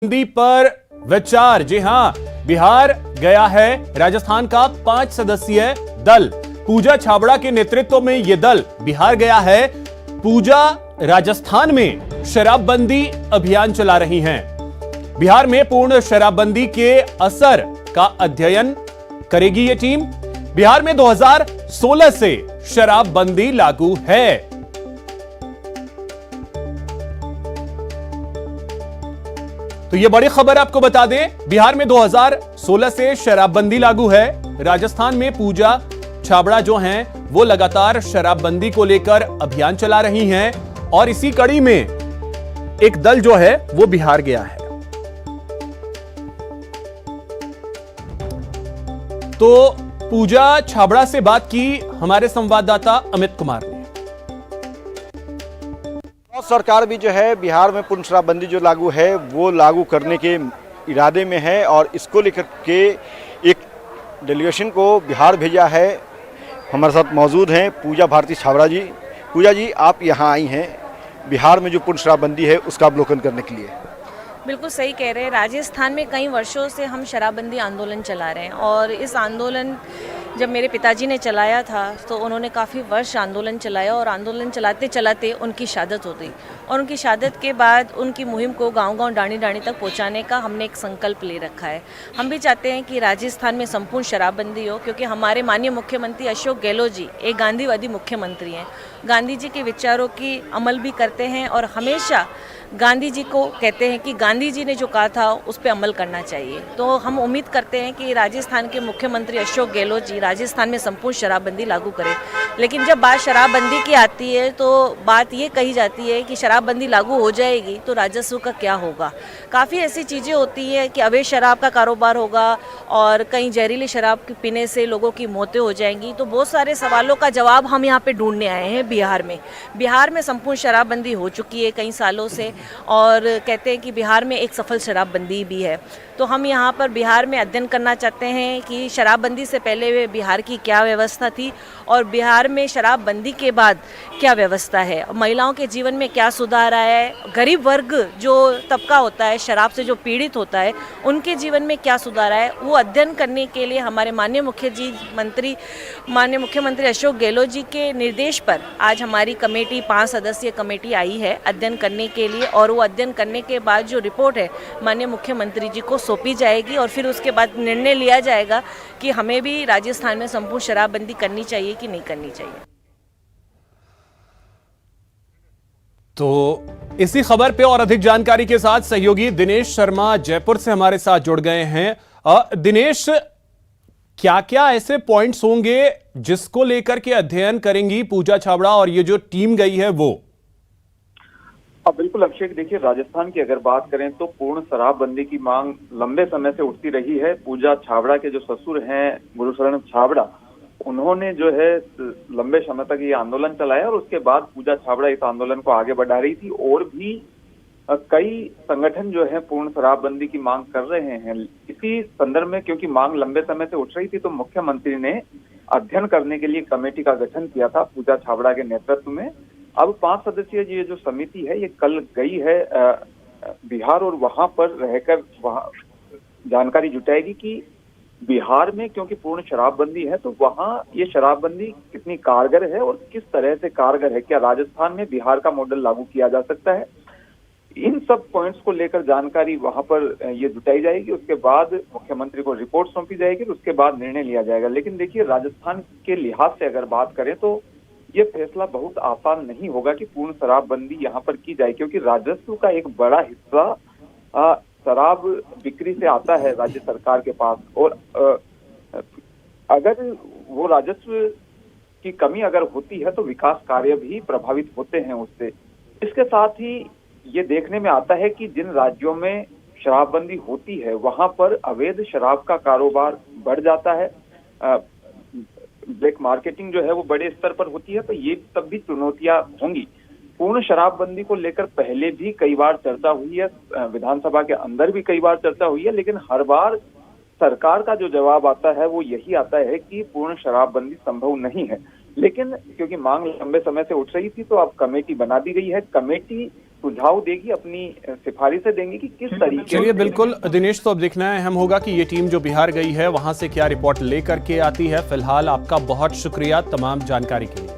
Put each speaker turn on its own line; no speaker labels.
हिंदी पर विचार। जी हां, बिहार गया है राजस्थान का 5 सदस्यीय दल। पूजा छाबड़ा के नेतृत्व में यह दल बिहार गया है। पूजा राजस्थान में शराबबंदी अभियान चला रही हैं। बिहार में पूर्ण शराबबंदी के असर का अध्ययन करेगी यह टीम। बिहार में 2016 से शराबबंदी लागू है। तो यह बड़ी खबर आपको बता दें, बिहार में 2016 से शराबबंदी लागू है। राजस्थान में पूजा छाबड़ा जो हैं वो लगातार शराबबंदी को लेकर अभियान चला रही हैं और इसी कड़ी में एक दल जो है वो बिहार गया है। तो पूजा छाबड़ा से बात की हमारे संवाददाता अमित कुमार ने।
सरकार भी जो है बिहार में पूर्ण शराबबंदी जो लागू है वो लागू करने के इरादे में है और इसको लेकर के एक डेलीगेशन को बिहार भेजा है। हमारे साथ मौजूद हैं पूजा भारती छाबड़ा जी। पूजा जी, आप यहाँ आई हैं बिहार में जो पूर्ण शराबबंदी है उसका अवलोकन करने के लिए।
बिल्कुल सही कह रहे हैं। राजस्थान में कई वर्षों से हम शराबबंदी आंदोलन चला रहे हैं और इस आंदोलन जब मेरे पिताजी ने चलाया था तो उन्होंने काफ़ी वर्ष आंदोलन चलाया और आंदोलन चलाते चलाते उनकी शहादत हो गई और उनकी शहादत के बाद उनकी मुहिम को गांव-गांव डाणी-डाणी तक पहुंचाने का हमने एक संकल्प ले रखा है। हम भी चाहते हैं कि राजस्थान में संपूर्ण शराबबंदी हो, क्योंकि हमारे माननीय मुख्यमंत्री अशोक गहलोत जी एक गांधीवादी मुख्यमंत्री हैं। गांधी जी के विचारों की अमल भी करते हैं और हमेशा गांधी जी को कहते हैं कि गांधी जी ने जो कहा था उस पर अमल करना चाहिए। तो हम उम्मीद करते हैं कि राजस्थान के मुख्यमंत्री अशोक गहलोत जी राजस्थान में संपूर्ण शराबबंदी लागू करें। लेकिन जब बात शराबबंदी की आती है तो बात ये कही जाती है कि शराबबंदी लागू हो जाएगी तो राजस्व का क्या होगा। काफ़ी ऐसी चीज़ें होती हैं कि अवैध शराब का कारोबार होगा और कहीं जहरीली शराब पीने से लोगों की मौतें हो जाएंगी। तो बहुत सारे सवालों का जवाब हम यहाँ पे ढूंढने आए हैं बिहार में। बिहार में संपूर्ण शराबबंदी हो चुकी है कई सालों से और कहते हैं कि बिहार में एक सफल शराबबंदी भी है। तो हम यहाँ पर बिहार में अध्ययन करना चाहते हैं कि शराबबंदी से पहले बिहार की क्या व्यवस्था थी और बिहार में शराबबंदी के बाद क्या व्यवस्था है, महिलाओं के जीवन में क्या सुधार आया है, गरीब वर्ग जो तबका होता है शराब से जो पीड़ित होता है उनके जीवन में क्या सुधार आया है। वो अध्ययन करने के लिए हमारे माननीय मुख्यमंत्री अशोक गहलोत जी के निर्देश पर आज हमारी कमेटी 5 सदस्यीय कमेटी आई है अध्ययन करने के लिए और वो अध्ययन करने के बाद जो रिपोर्ट है माननीय मुख्यमंत्री जी को सौंपी जाएगी और फिर उसके बाद निर्णय लिया जाएगा कि हमें भी राजस्थान में संपूर्ण शराबबंदी करनी चाहिए कि नहीं करनी चाहिए।
तो इसी खबर पे और अधिक जानकारी के साथ सहयोगी दिनेश शर्मा जयपुर से हमारे साथ जुड़ गए हैं। दिनेश, क्या-क्या ऐसे पॉइंट्स होंगे जिसको लेकर के अध्ययन करेंगी पूजा छाबड़ा और ये जो टीम गई है वो?
बिल्कुल अभिषेक, देखिए राजस्थान की अगर बात करें तो पूर्ण शराबबंदी की मांग लंबे समय से उठती रही है। पूजा छाबड़ा के जो ससुर हैं गुरुशरण छाबड़ा, उन्होंने जो है लंबे समय तक ये आंदोलन चलाया और उसके बाद पूजा छाबड़ा इस आंदोलन को आगे बढ़ा रही थी और भी कई संगठन जो है पूर्ण शराबबंदी की मांग कर रहे हैं। इसी संदर्भ में क्योंकि मांग लंबे समय से उठ रही थी तो मुख्यमंत्री ने अध्ययन करने के लिए कमेटी का गठन किया था पूजा छाबड़ा के नेतृत्व में। अब 5 सदस्यीय ये जो समिति है ये कल गई है बिहार और वहां पर रहकर वहां जानकारी जुटाएगी कि बिहार में क्योंकि पूर्ण शराबबंदी है तो वहां ये शराबबंदी कितनी कारगर है और किस तरह से कारगर है, क्या राजस्थान में बिहार का मॉडल लागू किया जा सकता है। इन सब पॉइंट्स को लेकर जानकारी वहां पर ये जुटाई जाएगी। उसके बाद मुख्यमंत्री को रिपोर्ट सौंपी जाएगी और उसके बाद निर्णय लिया जाएगा। लेकिन देखिए राजस्थान के लिहाज से अगर बात करें तो ये फैसला बहुत आसान नहीं होगा कि पूर्ण शराबबंदी यहाँ पर की जाए, क्योंकि राजस्व का एक बड़ा हिस्सा शराब बिक्री से आता है राज्य सरकार के पास और अगर वो राजस्व की कमी अगर होती है तो विकास कार्य भी प्रभावित होते हैं उससे। इसके साथ ही ये देखने में आता है कि जिन राज्यों में शराबबंदी होती है वहां पर अवैध शराब का कारोबार बढ़ जाता है, ब्लैक मार्केटिंग जो है वो बड़े स्तर पर होती है। तो ये तब भी चुनौतियां होंगी। पूर्ण शराबबंदी को लेकर पहले भी कई बार चर्चा हुई है, विधानसभा के अंदर भी कई बार चर्चा हुई है, लेकिन हर बार सरकार का जो जवाब आता है वो यही आता है कि पूर्ण शराबबंदी संभव नहीं है। लेकिन क्योंकि मांग लंबे समय से उठ रही थी तो अब कमेटी बना दी गई है। कमेटी सुझाव देगी, अपनी सिफारिशें देंगी कि किस तरीके
चलिए बिल्कुल दिनेश, तो अब देखना अहम होगा कि ये टीम जो बिहार गई है वहां से क्या रिपोर्ट लेकर के आती है। फिलहाल आपका बहुत शुक्रिया तमाम जानकारी के लिए।